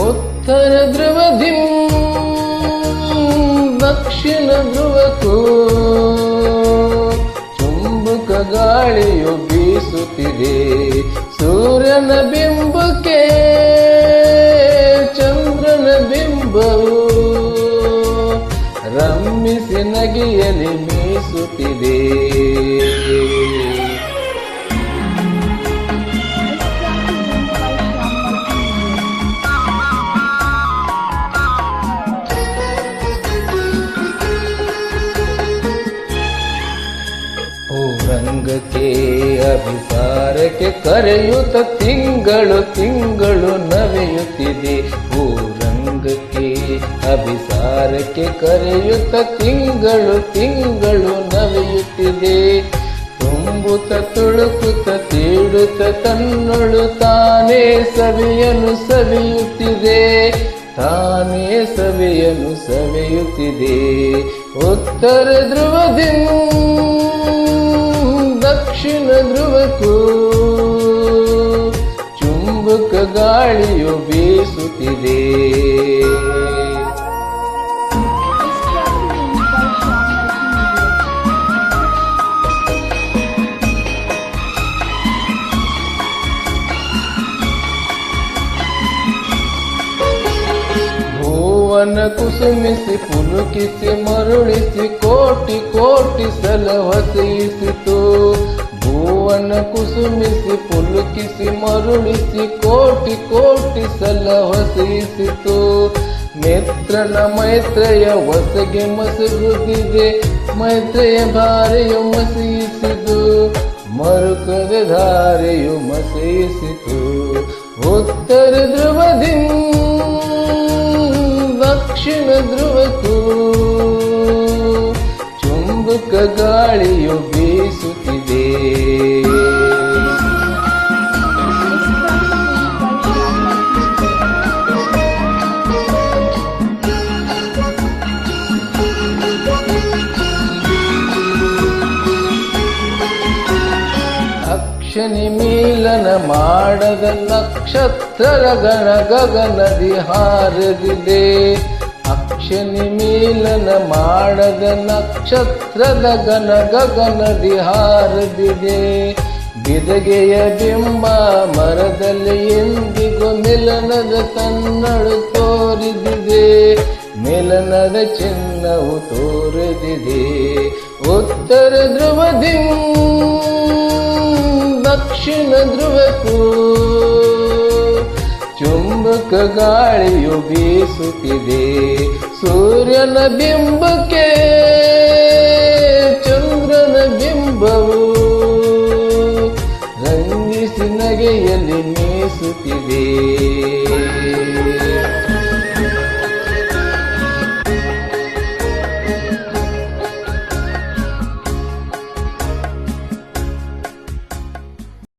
ಉತ್ತರ ಧ್ರುವದಿಂ ದಕ್ಷಿಣ ಧ್ರುವಕ್ಕೂ ಚುಂಬಕ ಗಾಳಿಯು ಬೀಸುತ್ತಿದೆ. ಸೂರ್ಯನ ಬಿಂಬಕ್ಕೆ ಚಂದ್ರನ ಬಿಂಬವು ರಮ್ಮಿಸಿ ನಗೆಯಲಿ ಮೀಸುತ್ತಿದೆ. ರಂಗಕ್ಕೆ ಅಭಿಸಾರಕ್ಕೆ ಕರೆಯುತ್ತ ತಿಂಗಳು ತಿಂಗಳು ನವೆಯುತ್ತಿದೆ. ಓ ರಂಗಕ್ಕೆ ಅಭಿಸಾರಕ್ಕೆ ಕರೆಯುತ್ತ ತಿಂಗಳು ತಿಂಗಳು ನವೆಯುತ್ತಿದೆ. ತುಂಬುತ್ತ ತುಳುಕುತ್ತ ತೀಡುತ್ತ ತನ್ನೊಳು ತಾನೇ ಸವಿಯನ್ನು ಸವಿಯುತ್ತಿದೆ. ತಾನೇ ಸವಿಯನ್ನು ಸವಿಯುತ್ತಿದೆ. ಉತ್ತರ ಧ್ರುವದಿಂದ ದಕ್ಷಿಣ ಧ್ರುವಕ್ಕೂ ಚುಂಬಕ ಗಾಳಿಯು ಬೀಸುತ್ತಿದೆ. ಭುವನ ಕುಸುಮಿಸಿ ಪುಲುಕಿಸಿ ಮರುಳಿಸಿ ಕೋಟಿ ಕೋಟಿ ಸಲ ಹೊಸೆಯಿಸಿತು. ಭುವನ ಕುಸುಮಿಸಿ ಪುಲುಕಿಸಿ ಮರುಳಿಸಿ ಕೋಟಿ ಕೋಟಿ ಸಲ ಹೊಸೆಯಿಸಿತು. ಮಿತ್ರನ ಮೈತ್ರೆಯ ಹೊಸಗೆ ಮಸಗುದಿದೆ. ಮೈತ್ರೆಯ ಭಾರೆಯು ಮಸೆಯಿಸಿದು. ಮರುಕದ ಧಾರೆಯು ಮಸೆಯಿಸಿತು. ಉತ್ತರ ಧ್ರುವದಿಂದ ದಕ್ಷಿಣ ಧ್ರುವಕ್ಕೂ ಚುಂಬಕ ಗಾಳಿಯು ಬೀಸುತ್ತಿದೆ. ಅಕ್ಷನಿ ಮೀಲನ ಮಾಡದ ನಕ್ಷತ್ರ ಗಣ ಗಗನದಿ ಹಾರದಿದೆ. ಅಕ್ಷನಿ ಮೀಲನ ಮಾಡದ ನಕ್ಷತ್ರದ ಗಣ ಗಗನದಿ ಹಾರದಿದೆ. ಬಿದಗೆಯ ಬಿಂಬ ಮರದಲ್ಲಿ ಎಂದಿಗೂ ಮಿಲನದ ಕನ್ನಡು ತೋರಿದಿದೆ. ಮಿಲನದ ಚಿನ್ನವು ತೋರಿದಿದೆ. ಉತ್ತರ ಧ್ರುವದಿಂದ ದಕ್ಷಿಣ ಧ್ರುವಕ್ಕೂ ಚುಂಬಕ ಗಾಳಿಯು ಬೀಸುತ್ತಿದೆ. ಸೂರ್ಯನ ಬಿಂಬಕ್ಕೆ ಚಂದ್ರನ ಬಿಂಬವು ರಂಗಿಸಿ ನಗೆಯಲ್ಲಿ ಮೀಸುತ್ತಿದೆ.